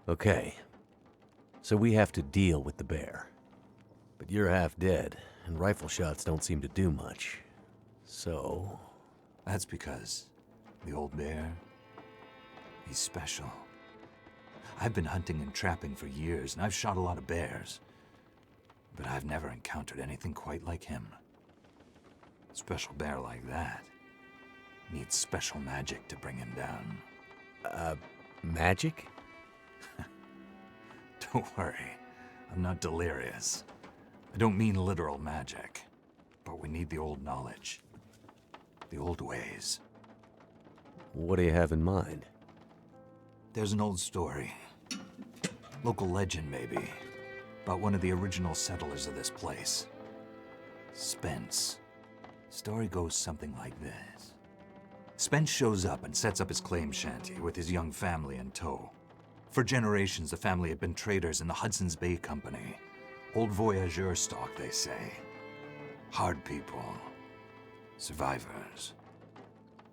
Okay, so we have to deal with the bear. But you're half dead, and rifle shots don't seem to do much. So... That's because the old bear, he's special. I've been hunting and trapping for years, and I've shot a lot of bears. But I've never encountered anything quite like him. A special bear like that needs special magic to bring him down. Magic? Don't worry, I'm not delirious. I don't mean literal magic, but we need the old knowledge. The old ways. What do you have in mind? There's an old story. Local legend, maybe. About one of the original settlers of this place. Spence. Story goes something like this. Spence shows up and sets up his claim shanty with his young family in tow. For generations, the family had been traders in the Hudson's Bay Company. Old voyageur stock, they say. Hard people. Survivors.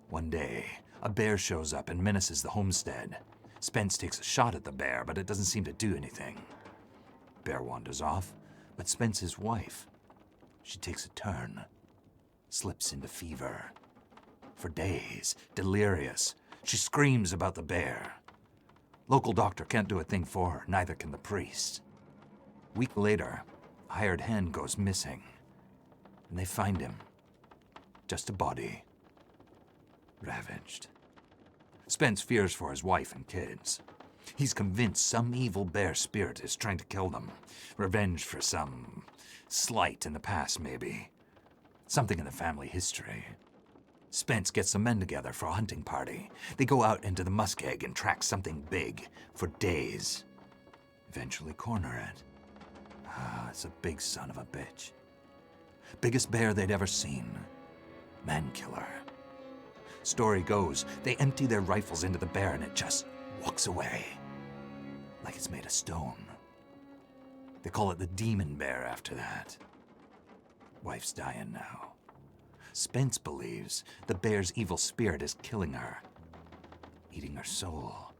One day, a bear shows up and menaces the homestead. Spence takes a shot at the bear, but it doesn't seem to do anything. Bear wanders off, but Spence's wife, she takes a turn. Slips into fever. For days, delirious, she screams about the bear. Local doctor can't do a thing for her, neither can the priest. A week later, a hired hand goes missing, and they find him. Just a body. Ravaged. Spence fears for his wife and kids. He's convinced some evil bear spirit is trying to kill them. Revenge for some slight in the past, maybe. Something in the family history. Spence gets some men together for a hunting party. They go out into the muskeg and track something big for days. Eventually corner it. It's a big son of a bitch. Biggest bear they'd ever seen. Man killer. Story goes, they empty their rifles into the bear and it just walks away. Like it's made of stone. They call it the demon bear after that. Wife's dying now. Spence believes the bear's evil spirit is killing her. Eating her soul.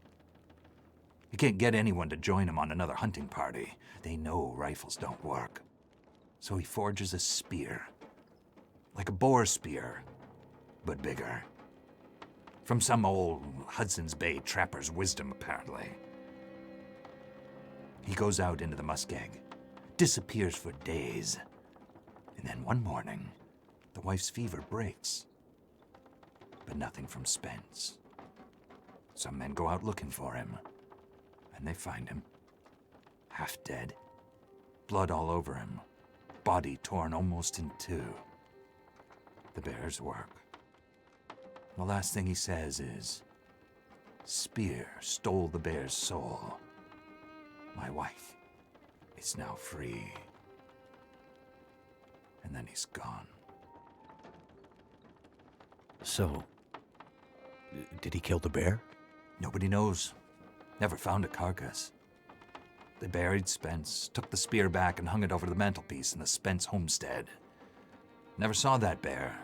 He can't get anyone to join him on another hunting party. They know rifles don't work. So he forges a spear. Like a boar spear, but bigger. From some old Hudson's Bay trapper's wisdom, apparently. He goes out into the muskeg, disappears for days, and then one morning, the wife's fever breaks. But nothing from Spence. Some men go out looking for him, and they find him. Half dead, blood all over him, body torn almost in two. The bear's work. The last thing he says is, "Spear stole the bear's soul. My wife is now free." And then he's gone. So, did he kill the bear? Nobody knows. Never found a carcass. They buried Spence, took the spear back and hung it over the mantelpiece in the Spence homestead. Never saw that bear,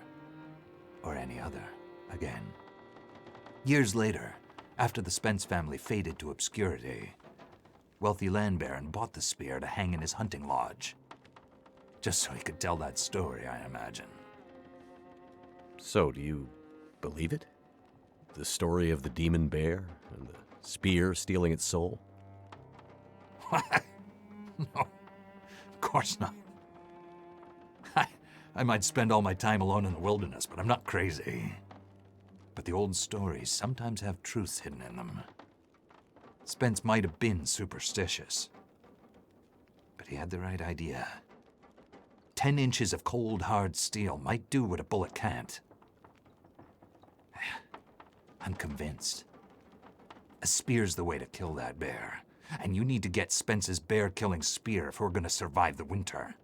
or any other, again. Years later, after the Spence family faded to obscurity, wealthy land baron bought the spear to hang in his hunting lodge. Just so he could tell that story, I imagine. So, do you believe it? The story of the demon bear and the spear stealing its soul? What? No, of course not. I might spend all my time alone in the wilderness, but I'm not crazy. But the old stories sometimes have truths hidden in them. Spence might have been superstitious, but he had the right idea. 10 inches of cold, hard steel might do what a bullet can't. I'm convinced. A spear's the way to kill that bear, and you need to get Spence's bear-killing spear if we're going to survive the winter.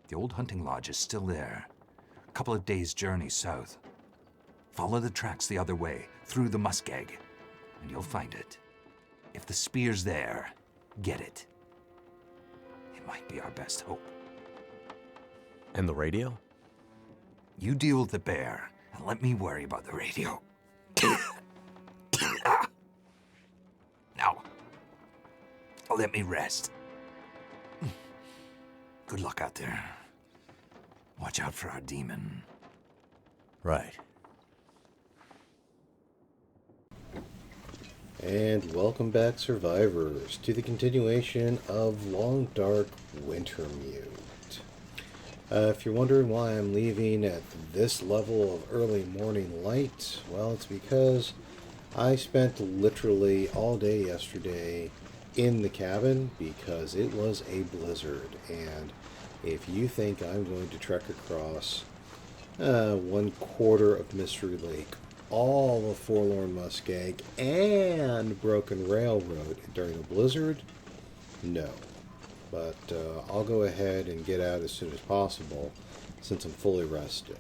The old hunting lodge is still there, a couple of days' journey south. Follow the tracks the other way, through the muskeg, and you'll find it. If the spear's there, get it. It might be our best hope. And the radio? You deal with the bear, and let me worry about the radio. Now, Let me rest. Good luck out there. Watch out for our demon. Right. And welcome back, survivors, to the continuation of Long Dark Wintermute. If you're wondering why I'm leaving at this level of early morning light, well, it's because I spent literally all day yesterday in the cabin because it was a blizzard. And if you think I'm going to trek across 1/4 of Mystery Lake, all of Forlorn Muskeg, and Broken Railroad during a blizzard, no. But I'll go ahead and get out as soon as possible since I'm fully rested.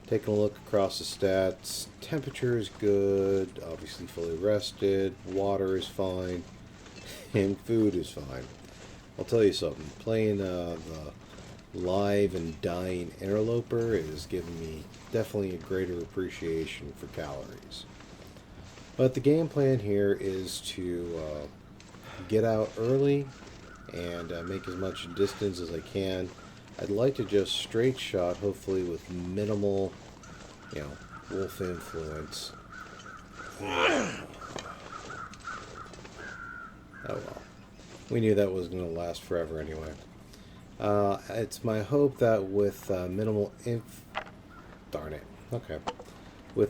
Taking a look across the stats, temperature is good, obviously fully rested, water is fine, and food is fine. I'll tell you something, playing the live and dying interloper is giving me definitely a greater appreciation for calories. But the game plan here is to get out early and make as much distance as I can. I'd like to just straight shot, hopefully with minimal, wolf influence. Oh well. We knew that was going to last forever anyway. It's my hope that with with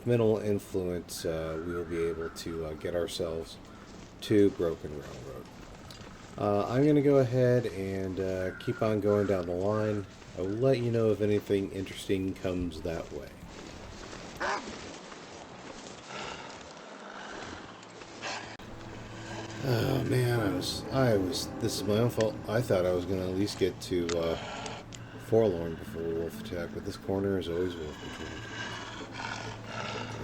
minimal influence, we will be able to get ourselves to Broken Railroad. I'm going to go ahead and keep on going down the line. I will let you know if anything interesting comes that way. Oh man, this is my own fault. I thought I was going to at least get to Forlorn before wolf attack, but this corner is always wolf controlled.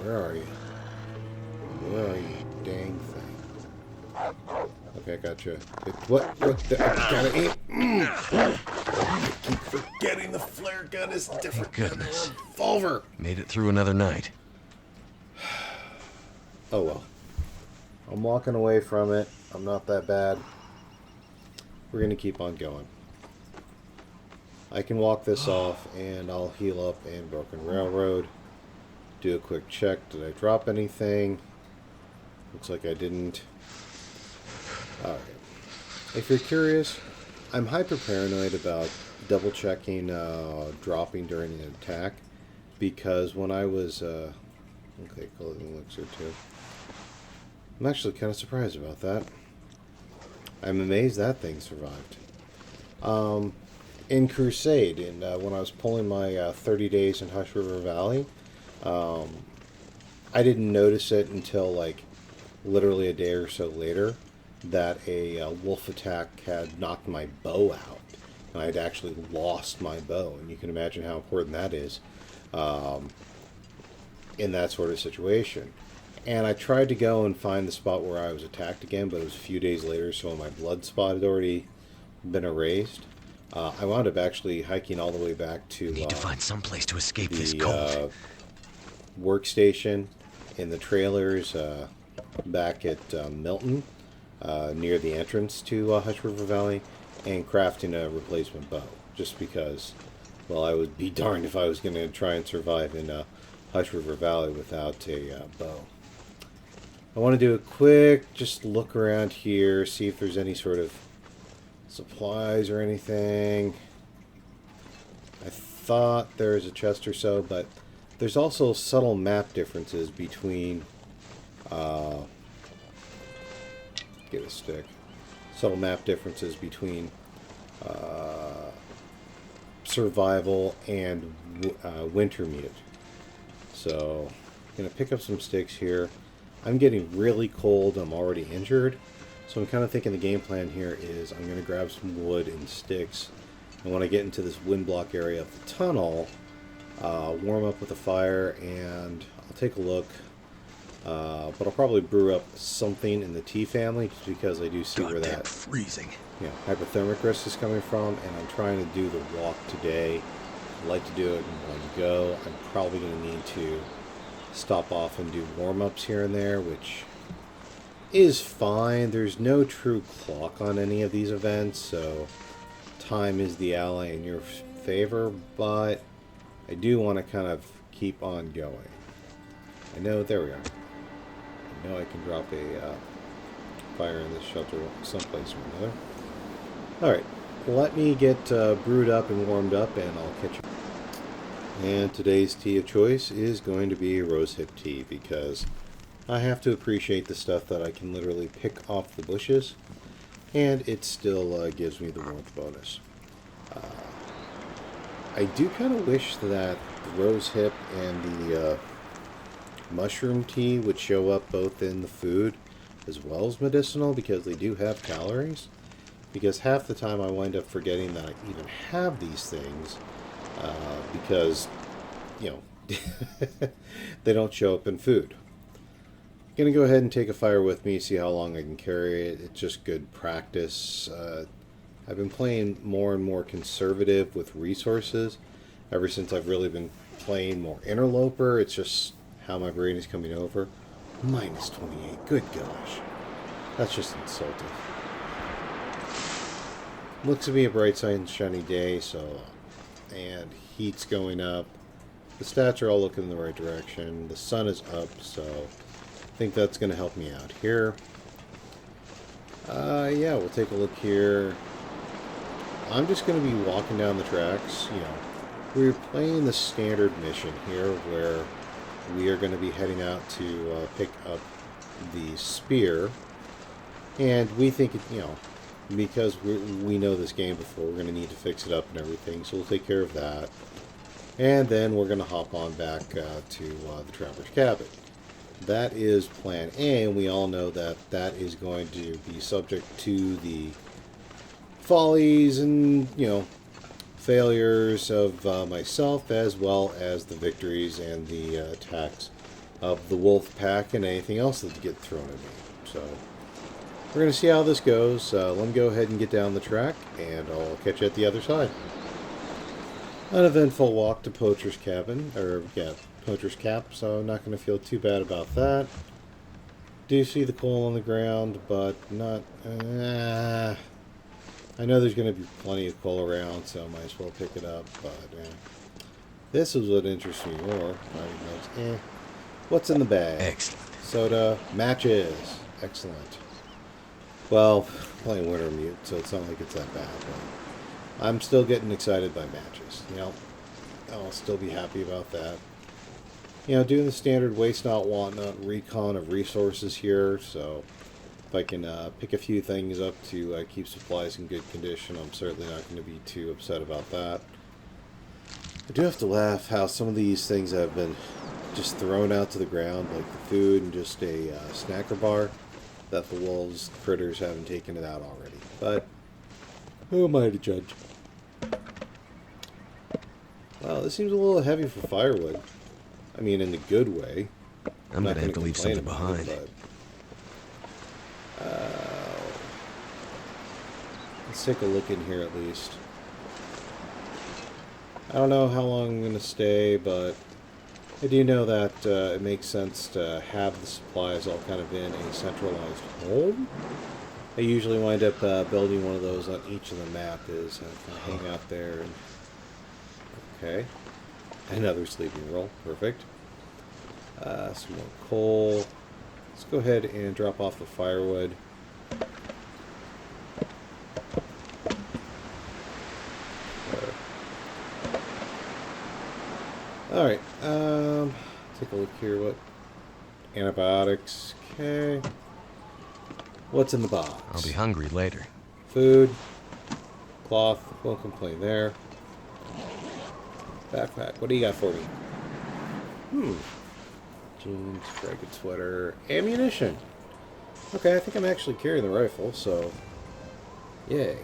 Where are you? Where are you, dang thing? Okay, gotcha. What the? Gotta eat. I keep forgetting the flare gun is different than the revolver. Made it through another night. Oh well. I'm walking away from it. I'm not that bad. We're going to keep on going. I can walk this off and I'll heal up in Broken Railroad. Do a quick check. Did I drop anything? Looks like I didn't. Alright. If you're curious, I'm hyper paranoid about double checking dropping during an attack because when I was okay, clothing elixir too. I'm actually kind of surprised about that. I'm amazed that thing survived. In Crusade, when I was pulling my 30 days in Hush River Valley, I didn't notice it until like literally a day or so later that a wolf attack had knocked my bow out. And I'd actually lost my bow. And you can imagine how important that is in that sort of situation. And I tried to go and find the spot where I was attacked again, but it was a few days later, so my blood spot had already been erased. I wound up actually hiking all the way back to Need to find some place to escape this cold. Workstation in the trailers back at Milton, near the entrance to Hush River Valley, and crafting a replacement bow, just because, well, I would be darned if I was going to try and survive in Hush River Valley without a bow. I want to do a quick just look around here, see if there's any sort of supplies or anything. I thought there was a chest or so, but there's also subtle map differences between get a stick. Subtle map differences between survival and Wintermute. So I'm going to pick up some sticks here. I'm getting really cold. I'm already injured. So I'm kind of thinking the game plan here is I'm going to grab some wood and sticks. And when I get into this wind block area of the tunnel, warm up with a fire and I'll take a look. But I'll probably brew up something in the tea family just because I do see where that freezing. Hypothermic risk is coming from, and I'm trying to do the walk today. I'd like to do it in one go. I'm probably going to need to stop off and do warm-ups here and there, which is fine. There's no true clock on any of these events, so time is the ally in your favor, but I do want to kind of keep on going. I know, there we are. I know I can drop a fire in this shelter someplace or another. Alright, let me get brewed up and warmed up, and I'll catch you. And today's tea of choice is going to be rosehip tea, because I have to appreciate the stuff that I can literally pick off the bushes, and it still gives me the warmth bonus. I do kind of wish that the rosehip and the mushroom tea would show up both in the food as well as medicinal, because they do have calories. Because half the time I wind up forgetting that I even have these things, because, you know, they don't show up in food. I'm going to go ahead and take a fire with me, see how long I can carry it. It's just good practice. I've been playing more and more conservative with resources ever since I've really been playing more interloper. It's just how my brain is coming over. Minus 28. Good gosh. That's just insulting. Looks to be a bright and shiny day, so, and heat's going up. The stats are all looking in the right direction. The sun is up, so I think that's going to help me out here. Yeah, we'll take a look here. I'm just going to be walking down the tracks. You know, we're playing the standard mission here, where we are going to be heading out to pick up the spear, and we think it, you know, because we know this game before, we're going to need to fix it up and everything, so we'll take care of that. And then we're going to hop on back to the Trapper's Cabin. That is plan A, and we all know that that is going to be subject to the follies and, you know, failures of myself, as well as the victories and the attacks of the wolf pack and anything else that get thrown at me. So we're going to see how this goes. Let me go ahead and get down the track, and I'll catch you at the other side. Uneventful walk to Poacher's Cabin, or yeah, Poacher's Cap, so I'm not going to feel too bad about that. Do see the coal on the ground, but not... I know there's going to be plenty of coal around, so I might as well pick it up, but this is what interests me more. What's in the bag? Excellent. Soda, matches. Excellent. Well, playing Wintermute, so it's not like it's that bad, but I'm still getting excited by matches. You know, I'll still be happy about that. You know, doing the standard waste not, want not recon of resources here, so if I can pick a few things up to keep supplies in good condition, I'm certainly not going to be too upset about that. I do have to laugh how some of these things have been just thrown out to the ground, like the food and just a snacker bar, that the wolves, critters, haven't taken it out already. But who am I to judge? Wow, this seems a little heavy for firewood. I mean, in the good way. I'm not gonna have to leave something behind. Let's take a look in here at least. I don't know how long I'm going to stay, but I do know that it makes sense to have the supplies all kind of in a centralized home. I usually wind up building one of those on each of the map, is I can hang out there. And okay, another sleeping roll, perfect. Some more coal. Let's go ahead and drop off the firewood. Alright, take a look here. What? Antibiotics. Okay. What's in the box? I'll be hungry later. Food. Cloth. Won't complain there. Backpack. What do you got for me? Jeans, ragged sweater, ammunition. Okay, I think I'm actually carrying the rifle, so yay.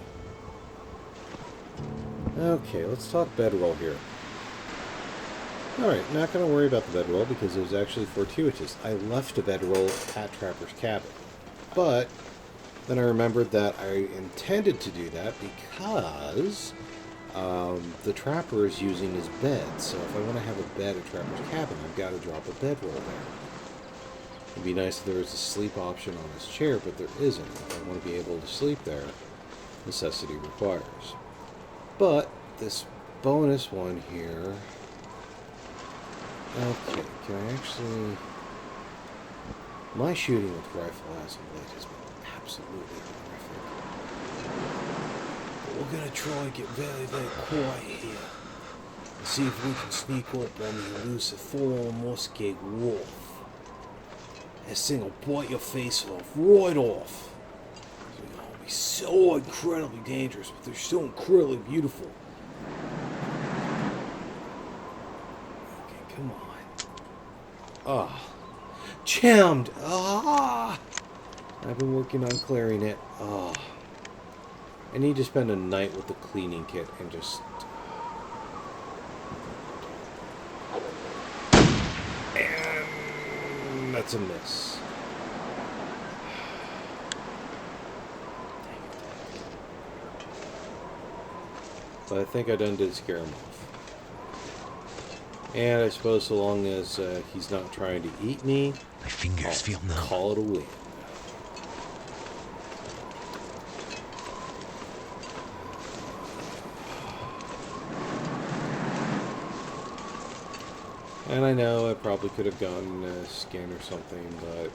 Okay, let's talk bedroll here. Alright, not going to worry about the bedroll because it was actually fortuitous. I left a bedroll at Trapper's Cabin. But then I remembered that I intended to do that because the Trapper is using his bed. So if I want to have a bed at Trapper's Cabin, I've got to drop a bedroll there. It'd be nice if there was a sleep option on this chair, but there isn't. If I want to be able to sleep there, necessity requires. But this bonus one here... Okay, can I actually... My shooting with rifle as of late has been absolutely horrific. But we're going to try and get very, very quiet here. And see if we can sneak up on the elusive full-on muskeg wolf. This thing will bite your face off, right off. It'll be so incredibly dangerous, but they're so incredibly beautiful. Okay, come on. Ah. Jammed! Ah! I've been working on clearing it. Ah. I need to spend a night with the cleaning kit and just... And that's a miss. But I think I done did scare him off. And I suppose so long as he's not trying to eat me, My fingers feel numb. call it a win. And I know I probably could have gotten a skin or something, but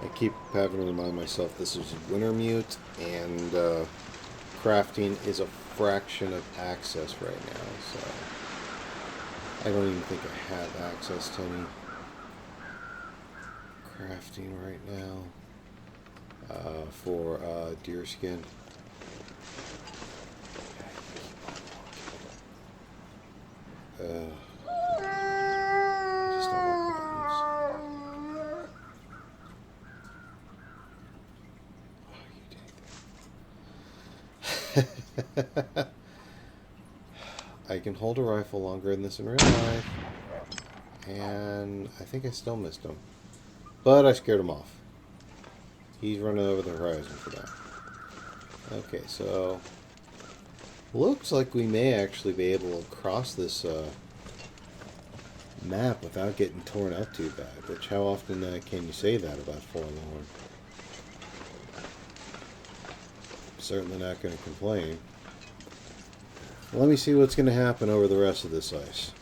I keep having to remind myself this is Wintermute, and crafting is a fraction of access right now, so I don't even think I have access to any crafting right now for deer skin. I just don't want buttons. Oh, you dang. I can hold a rifle longer than this in real life. And I think I still missed him. But I scared him off. He's running over the horizon for that. Okay, so... looks like we may actually be able to cross this map without getting torn up too bad. Which, how often can you say that about Forlorn? Certainly not going to complain. Let me see what's going to happen over the rest of this ice.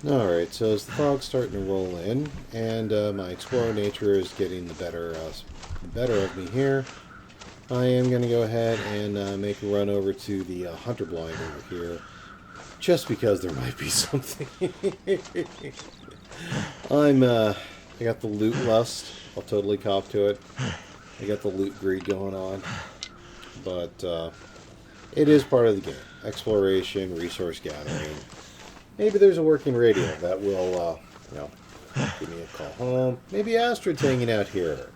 Alright, so as the fog's starting to roll in, and my explorer nature is getting the better of me here, I am going to go ahead and make a run over to the hunter blind over here, just because there might be something. I got the loot lust. I'll totally cop to it. I got the loot greed going on. But it is part of the game. Exploration, resource gathering. Maybe there's a working radio that will, give me a call home. Maybe Astrid's hanging out here.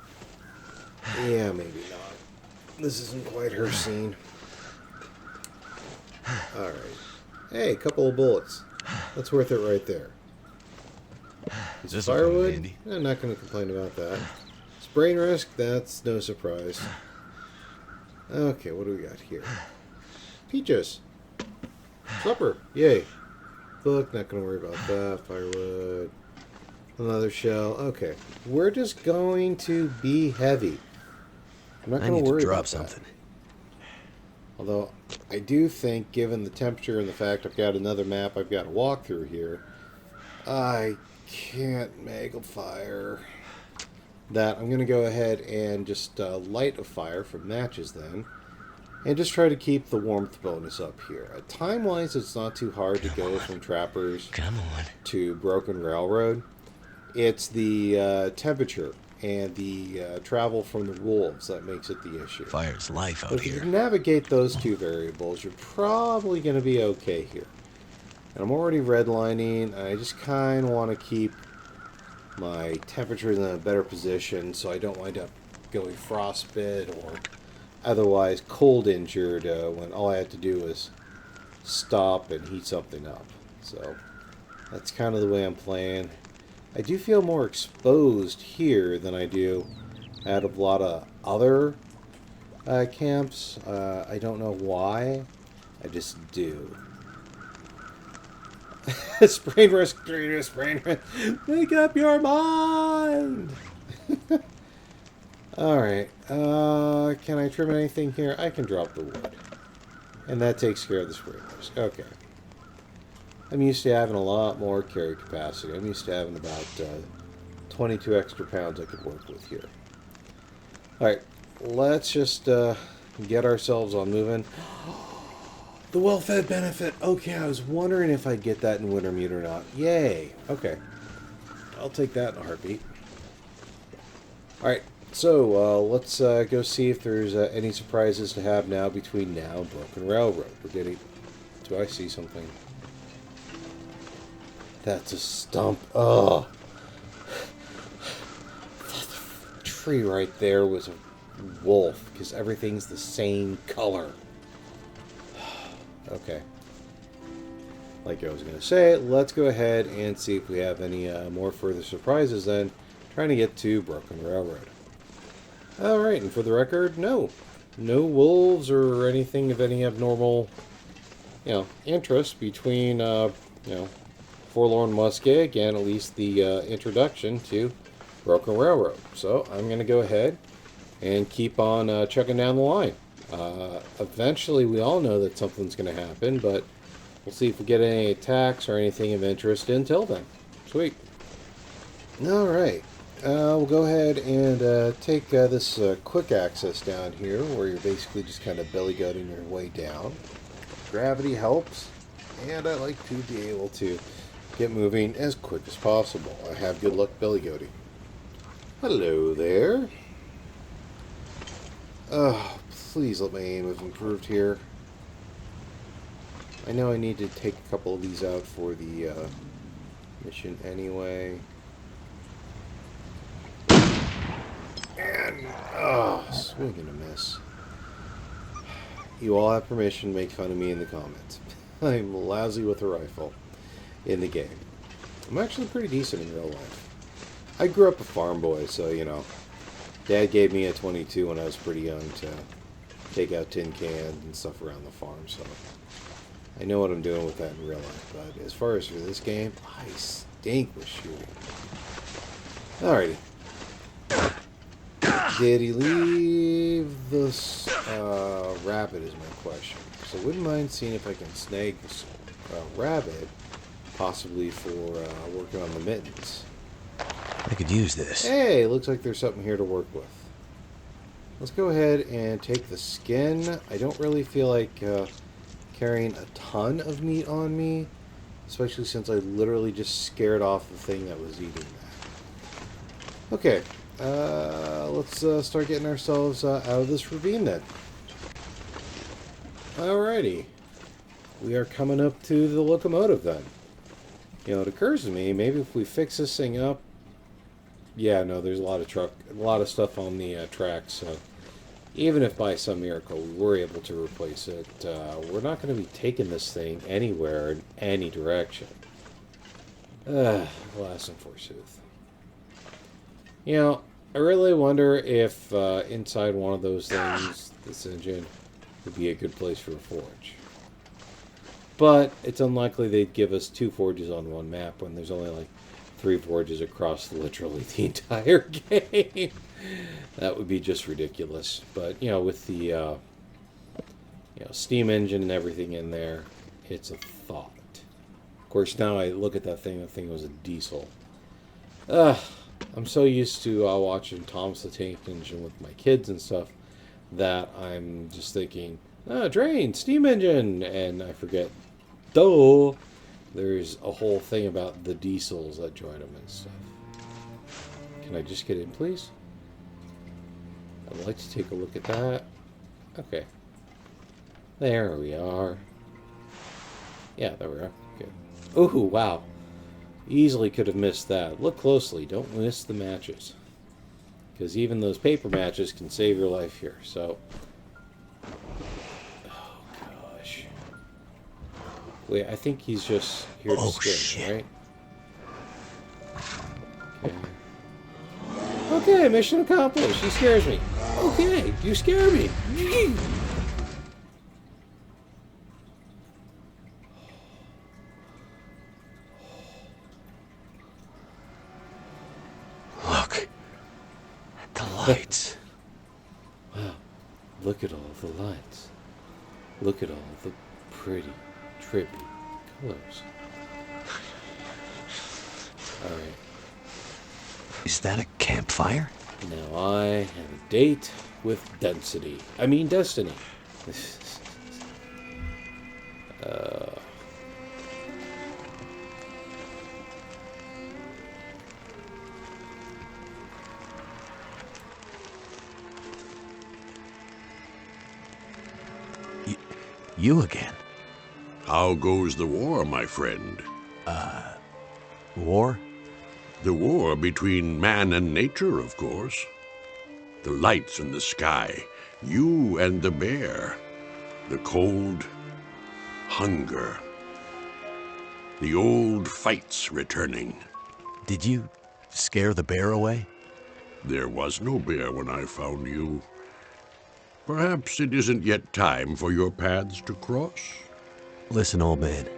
Yeah, maybe not. This isn't quite her scene. Alright. Hey, a couple of bullets. That's worth it right there. Is firewood? I'm not going to complain about that. Sprain risk? That's no surprise. Okay, what do we got here? Peaches. Supper. Yay. Book, not going to worry about that. Firewood. Another shell. Okay. We're just going to be heavy. I'm not going to worry about something. Although, I do think, given the temperature and the fact I've got another map I've got to walk through here, I can't make a fire. That I'm going to go ahead and just light a fire from matches then. And just try to keep the warmth bonus up here. Time-wise, it's not too hard to go from Trappers to Broken Railroad. It's the temperature and the travel from the wolves that makes it the issue. Fire's life out but if here. you can navigate those two variables, you're probably going to be okay here. And I'm already redlining. I just kind of want to keep my temperatures in a better position so I don't wind up going frostbite or otherwise cold injured when all I had to do was stop and heat something up. So that's kind of the way I'm playing. I do feel more exposed here than I do at a lot of other camps. I don't know why. I just do. Sprain risk, sprain risk. Make up your mind. Alright. Can I trim anything here? I can drop the wood. And that takes care of the sprain risk. Okay. I'm used to having a lot more carry capacity. I'm used to having about 22 extra pounds I could work with here. Alright. Let's just get ourselves on moving. The well-fed benefit. Okay, I was wondering if I'd get that in Wintermute or not. Yay. Okay. I'll take that in a heartbeat. Alright, so let's go see if there's any surprises to have now between now and Broken Railroad. We're getting... Do I see something? That's a stump. Oh. That tree right there was a wolf, because everything's the same color. Okay. Like I was going to say, let's go ahead and see if we have any more further surprises then. Trying to get to Broken Railroad. Alright, and for the record, no. No wolves or anything of any abnormal, interest between, Forlorn Muskeg and at least the introduction to Broken Railroad. So, I'm going to go ahead and keep on chugging down the line. Eventually, we all know that something's going to happen, but we'll see if we get any attacks or anything of interest until then. Sweet. Alright. We'll go ahead and take this quick access down here, where you're basically just kind of belly goating your way down. Gravity helps, and I like to be able to get moving as quick as possible. I have good luck belly goating. Hello there. Please let my aim have improved here. I know I need to take a couple of these out for the mission anyway. And, swing and a miss. You all have permission to make fun of me in the comments. I'm lousy with a rifle in the game. I'm actually pretty decent in real life. I grew up a farm boy, so, Dad gave me a 22 when I was pretty young to take out tin cans and stuff around the farm, so I know what I'm doing with that in real life. But as far as for this game, I stink with shooting. Alrighty. Did he leave this rabbit is my question. So I wouldn't mind seeing if I can snag this rabbit, possibly for working on the mittens. I could use this. Hey, looks like there's something here to work with. Let's go ahead and take the skin. I don't really feel like carrying a ton of meat on me, especially since I literally just scared off the thing that was eating that. Okay, let's start getting ourselves out of this ravine then. Alrighty. We are coming up to the locomotive then. It occurs to me, maybe if we fix this thing up. Yeah, no, there's a lot of stuff on the tracks, so even if by some miracle we were able to replace it, we're not going to be taking this thing anywhere in any direction. Alas and forsooth. I really wonder if inside one of those things, this engine would be a good place for a forge. But it's unlikely they'd give us 2 forges on one map when there's only like 3 forges across literally the entire game. That would be just ridiculous. But, with the steam engine and everything in there, it's a thought. Of course, now I look at that thing was a diesel. I'm so used to watching Thomas the Tank Engine with my kids and stuff that I'm just thinking, drain, steam engine, and I forget, there's a whole thing about the diesels that join them and stuff. Can I just get in, please? I'd like to take a look at that. Okay. There we are. Yeah, there we are. Good. Ooh, wow. Easily could have missed that. Look closely. Don't miss the matches. Because even those paper matches can save your life here. So. Oh, gosh. Wait, I think he's just here to skin, right? Okay. Okay, mission accomplished. He scares me. Okay, you scare me. lights. Wow, look at all the lights. Look at all the pretty, trippy colors. Alright, Is that a campfire? now I have a date with density. I mean destiny. You again? How goes the war, my friend? War? The war between man and nature, of course. The lights in the sky, you and the bear, the cold, hunger, the old fights returning. Did you scare the bear away? There was no bear when I found you. Perhaps it isn't yet time for your paths to cross? Listen, old man,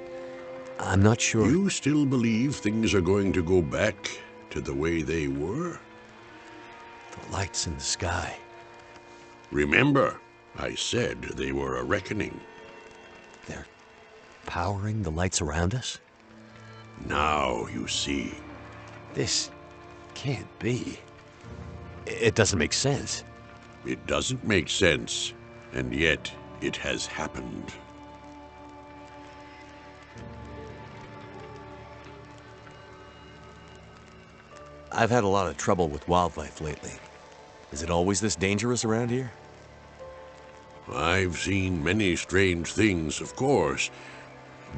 I'm not sure. You still believe things are going to go back to the way they were? The lights in the sky. Remember, I said they were a reckoning. They're powering the lights around us? Now you see. This can't be. It doesn't make sense. It doesn't make sense, and yet it has happened. I've had a lot of trouble with wildlife lately. Is it always this dangerous around here? I've seen many strange things, of course,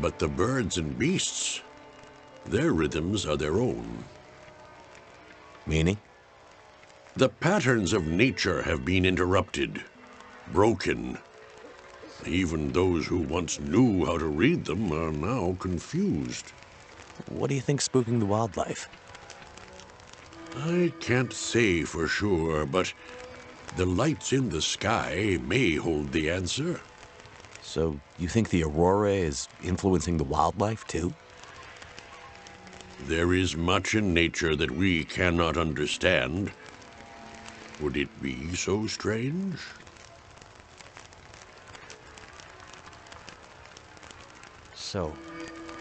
but the birds and beasts, their rhythms are their own. Meaning? The patterns of nature have been interrupted, broken. Even those who once knew how to read them are now confused. What do you think's spooking the wildlife? I can't say for sure, but the lights in the sky may hold the answer. So you think the aurora is influencing the wildlife too? There is much in nature that we cannot understand. Would it be so strange? So,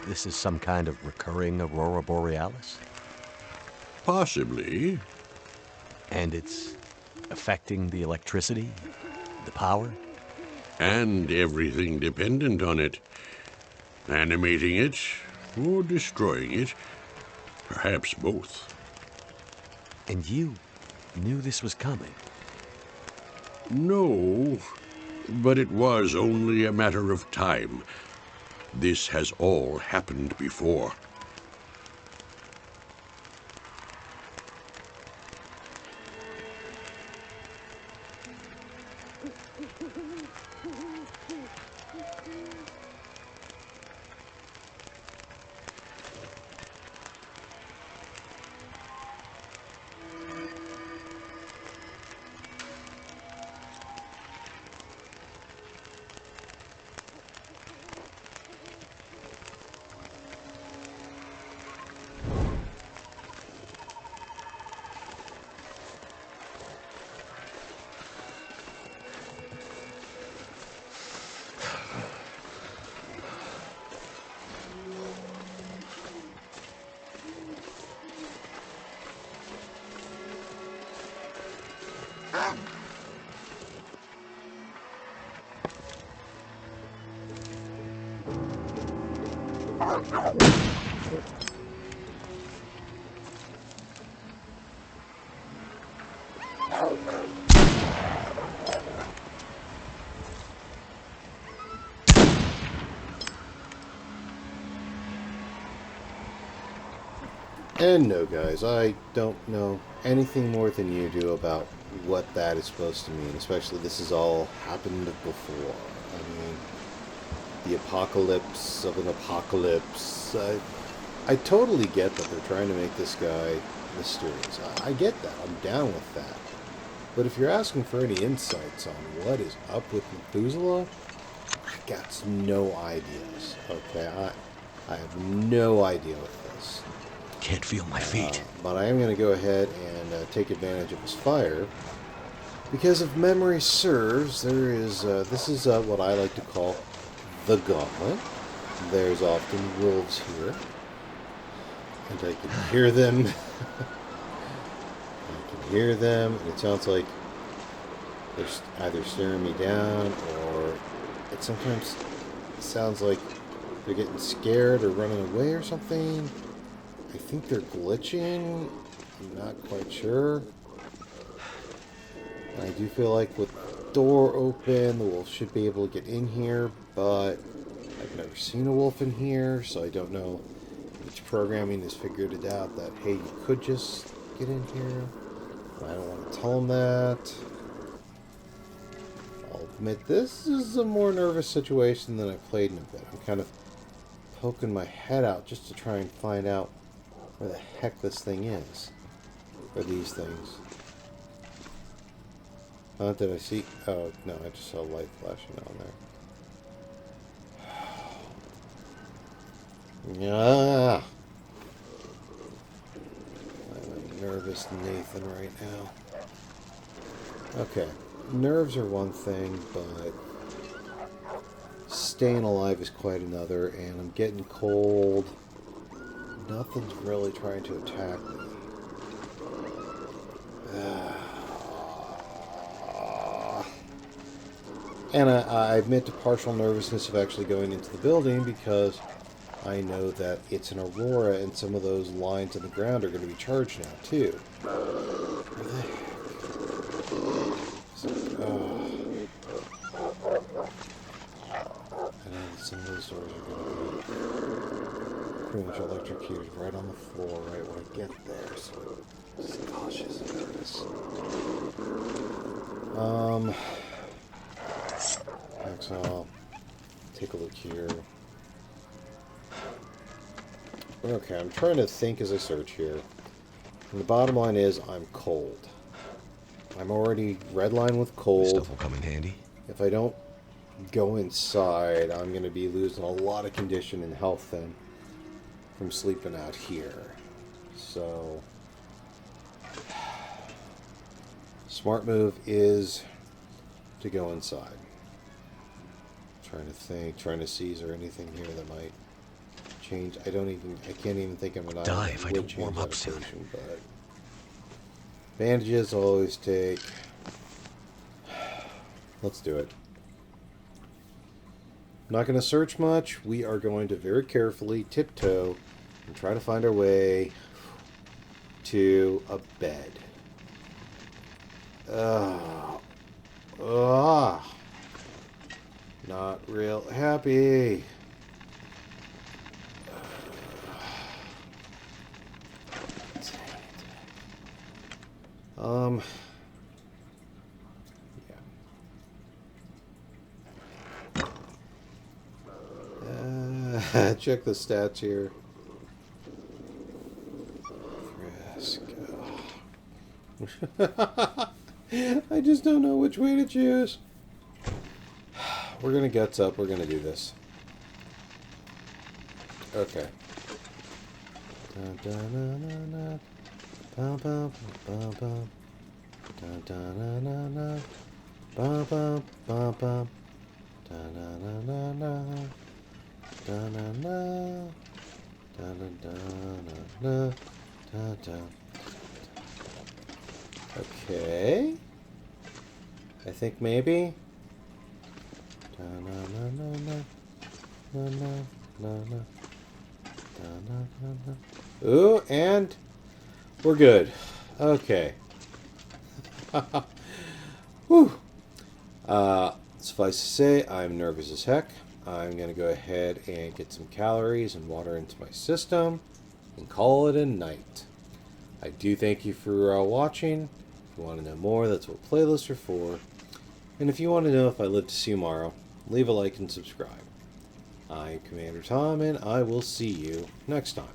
this is some kind of recurring aurora borealis? Possibly. And it's affecting the electricity, the power? And everything dependent on it. Animating it or destroying it. Perhaps both. And you knew this was coming? No, but it was only a matter of time. This has all happened before. And no, guys, I don't know anything more than you do about what that is supposed to mean, especially this has all happened before. I mean, the apocalypse of an apocalypse. I totally get that they're trying to make this guy mysterious. I get that. I'm down with that. But if you're asking for any insights on what is up with Methuselah, I got no ideas. Okay, I have no idea with this. can't feel my feet. But I am going to go ahead and take advantage of his fire. Because if memory serves, there is this is what I like to call the gauntlet. There's often wolves here. And I can hear them. I can hear them, and it sounds like they're either staring me down, or it sometimes sounds like they're getting scared or running away or something. I think they're glitching. I'm not quite sure. I do feel like with the door open, the wolf should be able to get in here, but I've never seen a wolf in here, so I don't know which programming has figured it out that, hey, you could just get in here. I don't want to tell them that. I'll admit this is a more nervous situation than I've played in a bit. I'm kind of poking my head out just to try and find out where the heck this thing is. Or these things. Did I see? Oh, no, I just saw a light flashing on there. Yeah. I'm a nervous Nathan right now. Okay. Nerves are one thing, but staying alive is quite another, and I'm getting cold. Nothing's really trying to attack me. And I admit to partial nervousness of actually going into the building because I know that it's an Aurora and some of those lines in the ground are going to be charged now, too. Where the heck? I know that some of those doors are going to be pretty much electrocuted right on the floor right when I get there, so I'm just cautious about this. So I'll take a look here. Okay, I'm trying to think as I search here. And the bottom line is I'm cold. I'm already redlined with cold. This stuff will come in handy. If I don't go inside, I'm going to be losing a lot of condition and health then from sleeping out here. So, smart move is to go inside. Trying to think, trying to see is there anything here that might change. I can't even think of an item. Dive, I don't warm up soon. But bandages I'll always take. Let's do it. Not going to search much. We are going to very carefully tiptoe and try to find our way to a bed. Not real happy. Yeah. Check the stats here. Risk. I just don't know which way to choose. We're gonna guts up. We're gonna do this. Okay. Okay. I think maybe. Ooh, and we're good. Okay. Whew. Suffice to say, I'm nervous as heck. I'm going to go ahead and get some calories and water into my system and call it a night. I do thank you for watching. If you want to know more, that's what playlists are for. And if you want to know if I live to see tomorrow, leave a like and subscribe. I'm Commander Tom, and I will see you next time.